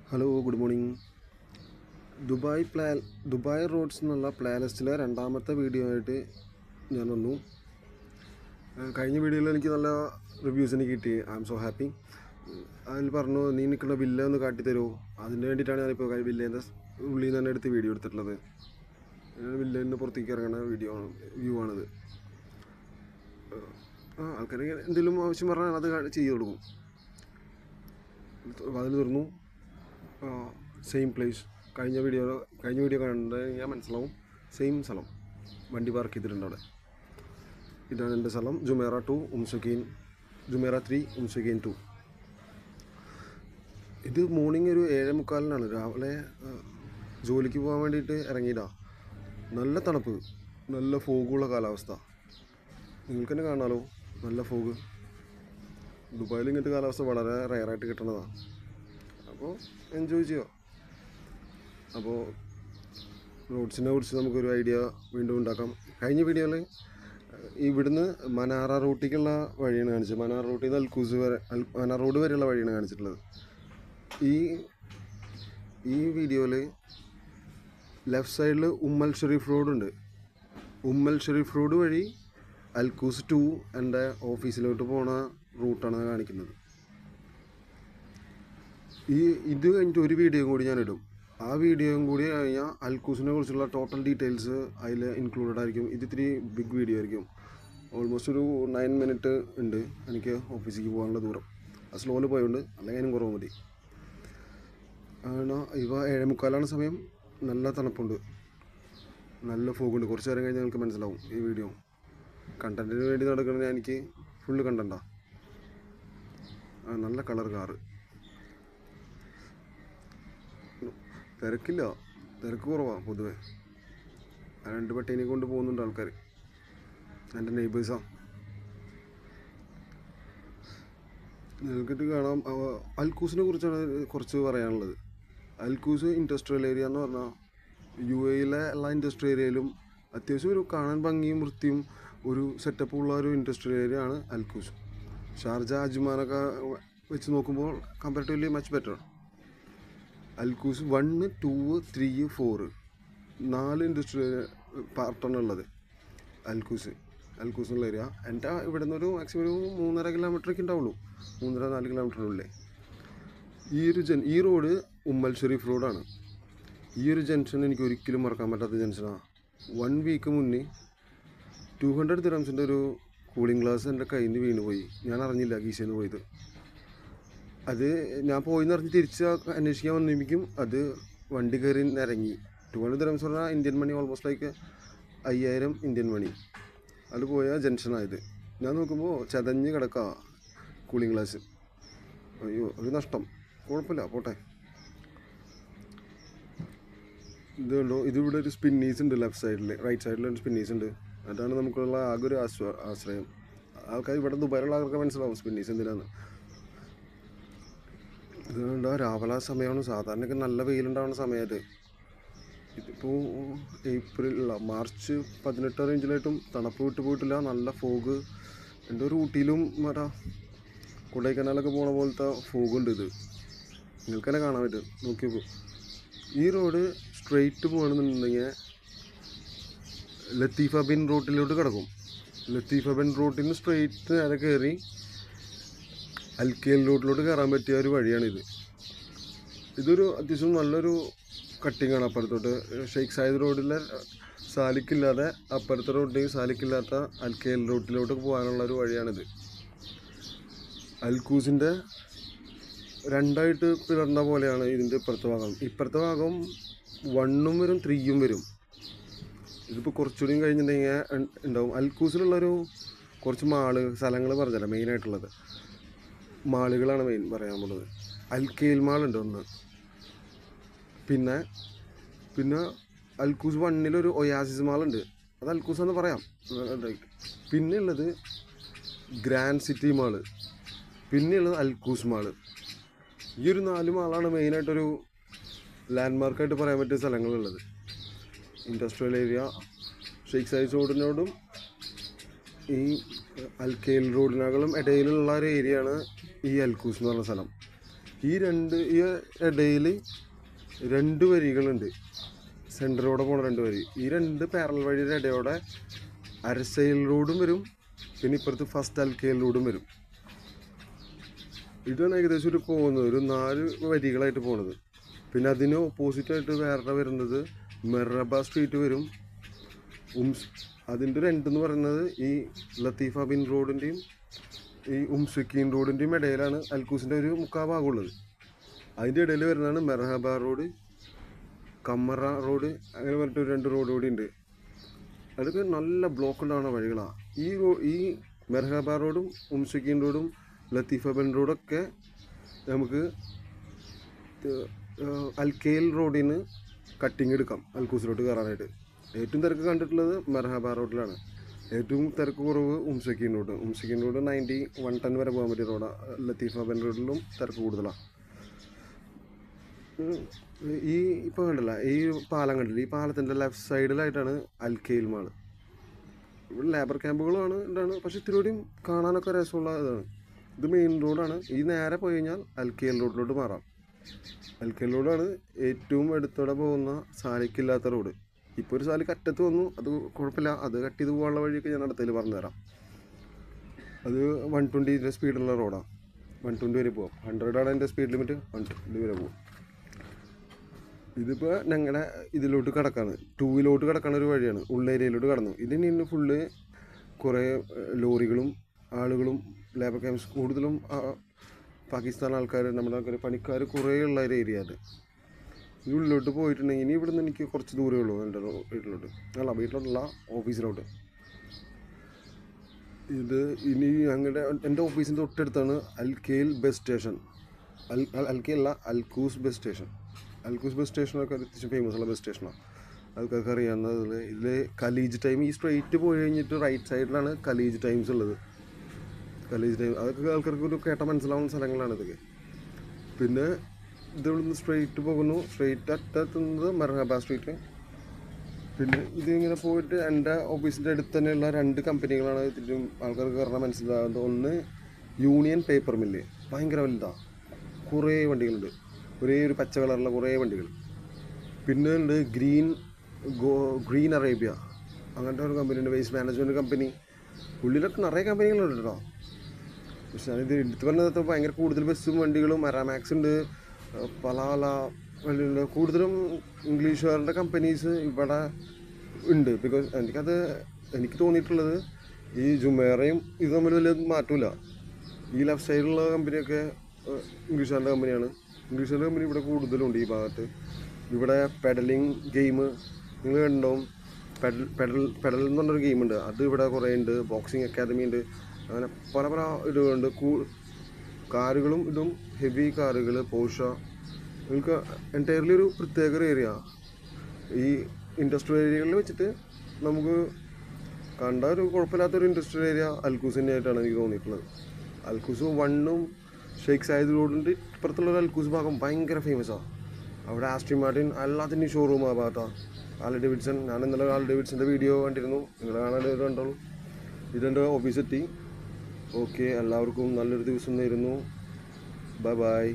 Hello good morning. Dubai roads എന്നുള്ള പ്ലേലിസ്റ്റിലെ രണ്ടാമത്തെ വീഡിയോ ആയിട്ട് ഞാൻ വന്നു. കഴിഞ്ഞ വീഡിയോയിൽ എനിക്ക് നല്ല റിവ്യൂസ് എനിക്ക് കിട്ടി. I M so happy. അതിൽ പറഞ്ഞു നീ നിൽക്കുന്ന വില്ല ഒന്ന് കാട്ടിത്തരുമോ, അതിന് വേണ്ടിയിട്ടാണ് ഞാനിപ്പോൾ വില്ലേൻ്റെ ഉള്ളിൽ നിന്ന് തന്നെ എടുത്ത് വീഡിയോ എടുത്തിട്ടുള്ളത്. വില്ലേയിൽ നിന്ന് പുറത്തേക്ക് ഇറങ്ങുന്ന വ്യൂ ആണിത്. ആൾക്കാർ എന്തെങ്കിലും ആവശ്യം പറഞ്ഞാൽ അത് ചെയ്തു കൊടുക്കും. അതിൽ തുറന്നു. Same place. കഴിഞ്ഞ വീഡിയോ കണ്ടു കഴിഞ്ഞാൽ മനസ്സിലാവും. സെയിം സ്ഥലം വണ്ടി പാർക്ക് ചെയ്തിട്ടുണ്ട് അവിടെ. ഇതാണ് എൻ്റെ സ്ഥലം. ജുമേറ 3 ഉംസുഗീൻ 2. ഇത് മോർണിംഗ് ഒരു 7:45 രാവിലെ ജോലിക്ക് പോകാൻ വേണ്ടിയിട്ട് ഇറങ്ങിയതാ. നല്ല തണുപ്പ്, നല്ല ഫോഗുള്ള കാലാവസ്ഥ. നിങ്ങൾക്ക് തന്നെ കാണാമല്ലോ, നല്ല ഫോഗ്. ദുബായിൽ ഇങ്ങനത്തെ കാലാവസ്ഥ വളരെ റെയറായിട്ട് കിട്ടുന്നതാണ്. അപ്പോൾ എൻജോയ് ചെയ്യുക. അപ്പോൾ റോഡ്സിനെ കുറിച്ച് നമുക്കൊരു ഐഡിയ വീണ്ടും ഉണ്ടാക്കാം. കഴിഞ്ഞ വീഡിയോയിൽ ഇവിടുന്ന് മനാറ റൂട്ടിലേക്കുള്ള വഴിയാണ് കാണിച്ചത്. മനാറ റൂട്ടിൽ നിന്ന് മനാർ റോഡ് വരെയുള്ള വഴിയാണ് കാണിച്ചിട്ടുള്ളത്. ഈ വീഡിയോയിൽ ലെഫ്റ്റ് സൈഡിൽ ഉമ്മൽ ഷെരീഫ് റോഡുണ്ട്. ഉമ്മൽ ഷെരീഫ് റോഡ് വഴി അൽക്കൂസ് 2 എൻ്റെ ഓഫീസിലോട്ട് പോണ റൂട്ടാണ് കാണിക്കുന്നത്. ഇത് കഴിഞ്ഞിട്ട് ഒരു വീഡിയോയും കൂടി ഞാൻ ഇടും. ആ വീഡിയോയും കൂടി കഴിഞ്ഞാൽ അൽക്കൂസിനെ കുറിച്ചുള്ള ടോട്ടൽ ഡീറ്റെയിൽസ് അതിൽ ഇൻക്ലൂഡഡ് ആയിരിക്കും. ഇത് ഇത്തിരി ബിഗ് വീഡിയോ ആയിരിക്കും. ഓൾമോസ്റ്റ് ഒരു 9 മിനിറ്റ് ഉണ്ട് എനിക്ക് ഓഫീസിലേക്ക് പോകാനുള്ള ദൂരം. അത് സ്ലോയിൽ പോയതുകൊണ്ട്, അല്ലെങ്കിൽ അതിനും കുറവ് മതി. ഇവ 7:45 സമയം. നല്ല തണുപ്പുണ്ട്, നല്ല ഫോഗുണ്ട്. കുറച്ച് നേരം കഴിഞ്ഞാൽ നിങ്ങൾക്ക് മനസ്സിലാവും. ഈ വീഡിയോ കണ്ടൻറ്റിന് വേണ്ടി നടക്കുന്നത് എനിക്ക് ഫുള്ള് കണ്ടൻറ്റാ. നല്ല കളർ കാറ്. തിരക്ക് കുറവാണ് പൊതുവെ. 2 പട്ടീനെ കൊണ്ട് പോകുന്നുണ്ട് ആൾക്കാർ. എൻ്റെ നെയ്ബേഴ്സാണ്. നിങ്ങൾക്കിട്ട് കാണാം. അൽക്കൂസിനെ കുറിച്ചാണ് കുറച്ച് പറയാനുള്ളത്. അൽക്കൂസ് ഇൻഡസ്ട്രിയൽ ഏരിയ എന്ന് പറഞ്ഞാൽ UAE എല്ലാ ഇൻഡസ്ട്രിയൽ ഏരിയയിലും അത്യാവശ്യം ഒരു കാണാൻ ഭംഗിയും വൃത്തിയും ഒരു സെറ്റപ്പും ഉള്ള ഒരു ഇൻഡസ്ട്രിയൽ ഏരിയ ആണ് അൽക്കൂസ്. ഷാർജ, അജ്മാനൊക്കെ വെച്ച് നോക്കുമ്പോൾ comparatively much better. Al Quoz 1, 2, 3, 4 4 industrial പാർട്ടാണ് ഉള്ളത് അൽക്കൂസിനുള്ള ഏരിയ. എൻ്റെ ഇവിടെ നിന്നൊരു മാക്സിമം ഒരു 3.5 കിലോമീറ്ററൊക്കെ ഉണ്ടാവുള്ളൂ. 3.5-4 കിലോമീറ്ററിനുള്ളിൽ. ഈ റോഡ് ഉമ്മൽ ഷെരീഫ് റോഡാണ്. ഈ ഒരു ജംഗ്ഷൻ എനിക്ക് ഒരിക്കലും മറക്കാൻ പറ്റാത്ത ജംഗ്ഷനാണ്. 1 വീക്ക് മുന്നേ 200 ദിറംസിൻ്റെ ഒരു കൂളിംഗ് ഗ്ലാസ് എൻ്റെ കയ്യിൽ നിന്ന് വീണുപോയി. ഞാൻ അറിഞ്ഞില്ല കീശയിൽ നിന്ന് പോയത്. അത് ഞാൻ പോയിന്ന് പറഞ്ഞ് തിരിച്ച് അന്വേഷിക്കാൻ വന്നിരിക്കും. അത് വണ്ടി കയറി ഇറങ്ങി. 200 ദിറംസ് പറഞ്ഞാൽ Indian money almost like 5000 Indian money. അത് പോയ ജംഗ്ഷനായത്. ഞാൻ നോക്കുമ്പോൾ ചതഞ്ഞ് കിടക്കുക കൂളിംഗ് ഗ്ലാസ്. അയ്യോ, ഒരു നഷ്ടം. കുഴപ്പമില്ല, പോട്ടെ. ഇതുണ്ടോ, ഇതിവിടെ ഒരു സ്പിന്നീസ് ഉണ്ട്. റൈറ്റ് സൈഡിൽ ഒരു സ്പിന്നീസ് ഉണ്ട്. അതാണ് നമുക്കുള്ള ആകെ ഒരു ആശ്രയം. ആൾക്കാർ ഇവിടെ ദുബായിലുള്ള ആൾക്കാർക്ക് മനസ്സിലാവും സ്പിന്നീസ് എന്തിനാണ്. ഇതുകൊണ്ട് രാവിലെ സമയമാണ്. സാധാരണയൊക്കെ നല്ല വെയിലുണ്ടാവുന്ന സമയത്ത്. ഇതിപ്പോൾ മാർച്ച് 18 റേഞ്ചിലായിട്ടും തണുപ്പ് വിട്ട് പോയിട്ടില്ല. നല്ല ഫോഗ്. എൻ്റെ ഒരു ഊട്ടിയിലും കൊടൈക്കനാലൊക്കെ പോണ പോലത്തെ ഫോഗുണ്ട്. ഇത് നിങ്ങൾക്ക് തന്നെ കാണാൻ പറ്റും, നോക്കിയപ്പോൾ. ഈ റോഡ് സ്ട്രെയിറ്റ് പോകണമെന്നുണ്ടെങ്കിൽ ലത്തീഫ ബിൻ റോട്ടിലോട്ട് കിടക്കും. ലത്തീഫ ബിൻ റോട്ടിൽ നിന്ന് സ്ട്രെയിറ്റ് നേരെ കയറി അൽക്കേൽ റോഡിലോട്ട് കയറാൻ പറ്റിയ ഒരു വഴിയാണിത്. ഇതൊരു അത്യാവശ്യം നല്ലൊരു കട്ടിങ്ങാണ്. അപ്പുറത്തോട്ട് ഷെയ്ഖ് സായിദ് റോഡിലെ സാലിക്കില്ലാതെ അപ്പുറത്തെ റോഡിലേക്ക് സാലിക്കില്ലാത്ത അൽക്കേൽ റോഡിലോട്ട് പോകാനുള്ള ഒരു വഴിയാണിത്. അൽക്കൂസിൻ്റെ 2ആയിട്ട് പിളർന്ന പോലെയാണ് ഇതിൻ്റെ ഇപ്പുറത്തെ ഭാഗം 1 വരും 3 വരും. ഇതിപ്പോൾ കുറച്ചുകൂടി കഴിഞ്ഞിട്ടുണ്ടെങ്കിൽ ഉണ്ടാവും. അൽക്കൂസിലുള്ളൊരു കുറച്ച് സ്ഥലങ്ങൾ പറഞ്ഞല്ലോ. മെയിനായിട്ടുള്ളത് മാളുകളാണ് പറയാൻ പോകുന്നത്. അൽക്കേൽ മാളുണ്ട് ഒന്ന്. പിന്നെ അൽക്കൂസ് 1-ലൊരു ഒയാസിസ് മാളുണ്ട്. അത് അൽക്കൂസ് എന്ന് പറയാം. പിന്നെ ഉള്ളത് ഗ്രാൻഡ് സിറ്റി മാള്. പിന്നെ ഉള്ളത് അൽക്കൂസ് മാള്. ഈ ഒരു 4 മാളാണ് മെയിനായിട്ടൊരു ലാൻഡ്മാർക്കായിട്ട് പറയാൻ പറ്റിയ സ്ഥലങ്ങളുള്ളത്. ഇൻഡസ്ട്രിയൽ ഏരിയ ഷെയ്ഖ് സായിദ് റോഡിനോടും ഈ അൽക്കേൽ റോഡിനകളും ഇടയിലുള്ള ഒരു ഏരിയയാണ് ഈ അൽക്കൂസ് എന്ന് പറഞ്ഞ സ്ഥലം. ഈ ഇടയിൽ 2 വരികളുണ്ട്, സെൻറ്ററിലൂടെ പോണ 2 വരി. ഈ 2 പാരലൽ വഴിയുടെ ഇടയോടെ അരസൈൽ റോഡും വരും, പിന്നെ ഇപ്പുറത്ത് ഫസ്റ്റ് അൽക്കൈൽ റോഡും വരും. ഇതാണ് ഏകദേശം ഒരു 4 വരികളായിട്ട് പോണത്. പിന്നെ അതിന് ഓപ്പോസിറ്റായിട്ട് വേറെ വരുന്നത് മെറബ സ്ട്രീറ്റ് വരും. അതിൻ്റെ ഒരു എൻഡ് എന്ന് പറയുന്നത് ഈ ലത്തീഫ ബിൻ റോഡിൻ്റെയും ഈ സുക്കീൻ റോഡിൻ്റെയും ഇടയിലാണ് അൽക്കൂസിൻ്റെ ഒരു മുക്കാൽ ഭാഗമുള്ളത്. അതിൻ്റെ ഇടയിൽ വരുന്നതാണ് മെർഹബ റോഡ്, കമ്മറ റോഡ്, അങ്ങനെ പറഞ്ഞിട്ട് 2 റോഡ് കൂടി ഉണ്ട്. അതൊക്കെ നല്ല ബ്ലോക്ക് ഉണ്ടാവുന്ന വഴികളാണ്. ഈ മെർഹബ റോഡും സുക്കീൻ റോഡും ലത്തീഫ ബിൻ റോഡൊക്കെ നമുക്ക് അൽക്കൈൽ റോഡിന് കട്ടിങ് എടുക്കാം അൽക്കൂസിലോട്ട് കയറാനായിട്ട്. ഏറ്റവും തിരക്ക് കണ്ടിട്ടുള്ളത് മെർഹബ റോഡിലാണ്. ഏറ്റവും തിരക്ക് കുറവ് സുക്കീൻ റോഡ്. സുക്കീൻ റോഡ് 90, 110 വരെ പോകാൻ പറ്റിയ റോഡാണ്. ലത്തീഫ ബിൻ റോഡിലും തിരക്ക് കൂടുതലാണ്. ഈ ഇപ്പോൾ കണ്ടില്ല, ഈ പാലം കണ്ടില്ല, ഈ പാലത്തിൻ്റെ ലെഫ്റ്റ് സൈഡിലായിട്ടാണ് അൽക്കൈൽ മാൾ. ഇവിടെ ലേബർ ക്യാമ്പുകളാണ് ഉണ്ടാണ്, പക്ഷെ ഇത്തിരിയോടെയും കാണാനൊക്കെ രസമുള്ള ഇതാണ്. ഇത് മെയിൻ റോഡാണ്. ഈ നേരെ പോയി കഴിഞ്ഞാൽ അൽക്കൈൽ റോഡിലോട്ട് മാറാം. അൽക്കൈൽ റോഡാണ് ഏറ്റവും അടുത്തോടെ പോകുന്ന സാലിക്കില്ലാത്ത റോഡ്. ഇപ്പോൾ ഒരു സാലിക്ക് അറ്റത്ത് വന്നു, അത് കുഴപ്പമില്ല, അത് കട്ട് ചെയ്ത് പോകാനുള്ള വഴിയൊക്കെ ഞാൻ അടുത്തതിൽ പറഞ്ഞുതരാം. അത് 120 സ്പീഡുള്ള റോഡാണ്. 120 വരെ പോകാം. 100 ആണ് എൻ്റെ സ്പീഡ് ലിമിറ്റ്, 120 വരെ പോകും. ഇതിപ്പോൾ ഞങ്ങളുടെ ഇതിലോട്ട് കിടക്കാണ്, 2-ലോട്ട് കിടക്കുന്ന ഒരു വഴിയാണ്. ഉള്ളേരിയയിലോട്ട് കടന്നു. ഇതിന് ഇന്ന് ഫുള്ള് കുറേ ലോറികളും ആളുകളും ലേബർ ക്യാമ്പ്സ്, കൂടുതലും പാകിസ്ഥാൻ ആൾക്കാർ, നമ്മുടെ ആൾക്കാർ, പണിക്കാർ കുറേ ഉള്ള ഒരു ഏരിയ അത്. ഈ ഉള്ളിലോട്ട് പോയിട്ടുണ്ടെങ്കിൽ ഇനി ഇവിടുന്ന് എനിക്ക് കുറച്ച് ദൂരമേ ഉള്ളൂ എൻ്റെ വീട്ടിലോട്ട്. അല്ല, വീട്ടിലോട്ടല്ല, ഓഫീസിലോട്ട്. ഇത് ഇനി എൻ്റെ ഓഫീസിൻ്റെ തൊട്ടടുത്താണ് അൽക്കൈൽ ബസ് സ്റ്റേഷൻ. അൽക്കൈൽ അല്ല, Al Quoz bus station. Al Quoz bus സ്റ്റേഷനൊക്കെ അത്യാവശ്യം ഫേമസ് ഉള്ള ബസ് സ്റ്റേഷനാണ്. ആൾക്കാർക്ക് അറിയാവുന്നത്. ഇതിൽ കലീജ് ടൈം, ഈ സ്ട്രെയിറ്റ് പോയി കഴിഞ്ഞിട്ട് റൈറ്റ് സൈഡിലാണ് കലീജ് ടൈംസ് ഉള്ളത്. കലീജ് ടൈം അതൊക്കെ ആൾക്കാർക്ക് ഒരു കേട്ട മനസ്സിലാവുന്ന സ്ഥലങ്ങളാണ് ഇതൊക്കെ. പിന്നെ ഇതിവിടുന്ന് സ്ട്രെയിറ്റ് പോകുന്നു. സ്ട്രെയിറ്റ് അറ്റത്തുന്നത് മെർഹബ സ്ട്രീറ്റ്. പിന്നെ ഇതിങ്ങനെ പോയിട്ട് എൻ്റെ ഓഫീസിൻ്റെ അടുത്ത് തന്നെയുള്ള 2 കമ്പനികളാണ് ഇതിലും ആൾക്കാർക്ക് പറഞ്ഞാൽ മനസ്സിലാകുന്നത്. ഒന്ന് യൂണിയൻ പേപ്പർ മില്ല്, ഭയങ്കര വലുതാണ്, കുറേ വണ്ടികളുണ്ട്, ഒരേ ഒരു പച്ച കളറുള്ള കുറേ വണ്ടികൾ. പിന്നെ ഉണ്ട് ഗ്രീൻ അറേബ്യ, അങ്ങനത്തെ ഒരു കമ്പനി ഉണ്ട്. Waste management company. ഉള്ളിലൊക്കെ നിറയെ കമ്പനികളുണ്ട് കേട്ടോ. പക്ഷെ ഞാനിത് എടുത്ത് പറഞ്ഞത് ഭയങ്കര കൂടുതൽ ബസ്സും വണ്ടികളും. അറാമാക്സ് ഉണ്ട്, പല വണ്ടികളുണ്ട്. കൂടുതലും ഇംഗ്ലീഷുകാരുടെ കമ്പനീസ് ഇവിടെ ഉണ്ട്. ബിക്കോസ് എനിക്ക് തോന്നിയിട്ടുള്ളത് ഈ ജുമേറയും ഇത് തമ്മിൽ വലിയ മാറ്റമില്ല. ഈ ലെഫ്റ്റ് സൈഡിലുള്ള കമ്പനിയൊക്കെ ഇംഗ്ലീഷുകാരുടെ കമ്പനിയാണ്. ഇംഗ്ലീഷുകാരുടെ കമ്പനി ഇവിടെ കൂടുതലുണ്ട് ഈ ഭാഗത്ത്. ഇവിടെ പെഡലിങ് ഗെയിം നിങ്ങൾ കണ്ടുണ്ടാവും. പെഡൽ എന്ന് പറഞ്ഞൊരു ഗെയിമുണ്ട്, അത് ഇവിടെ കുറേ ഉണ്ട്. ബോക്സിങ് അക്കാദമി ഉണ്ട്. അങ്ങനെ പല ഇതുകളുണ്ട്. കാറുകളും ഇതും ഹെവി കാറുകൾ, പോർഷ. നിങ്ങൾക്ക് എൻറ്റയർലി ഒരു പ്രത്യേക ഒരു ഏരിയ. ഈ ഇൻഡസ്ട്രിയൽ ഏരിയകളിൽ വെച്ചിട്ട് നമുക്ക് കണ്ട ഒരു കുഴപ്പമില്ലാത്തൊരു ഇൻഡസ്ട്രിയൽ ഏരിയ അൽക്കൂസ് തന്നെയായിട്ടാണ് എനിക്ക് തോന്നിയിട്ടുള്ളത്. അൽക്കൂസ് 1ഉം ഷെയ്ഖ് സായിദ് റോഡിൻ്റെ ഇപ്പുറത്തുള്ളൊരു അൽക്കൂസ് ഭാഗം ഭയങ്കര ഫേമസാണ്. അവിടെ ആസ്ട്രി മാർട്ടിൻ എല്ലാത്തിൻ്റെയും ഷോറൂം ആ ഭാഗത്താണ്. ഹാർലി ഡേവിഡ്സൺ, ഞാൻ ഇന്നലെ ഹാർലി ഡേവിഡ്സൻ്റെ വീഡിയോ കണ്ടിരുന്നു, നിങ്ങൾ കാണാൻ കണ്ടോളൂ. ഇതെൻ്റെ ഓഫീസെത്തി. ഓക്കെ, എല്ലാവർക്കും നല്ലൊരു ദിവസം നേരുന്നു. Bye bye.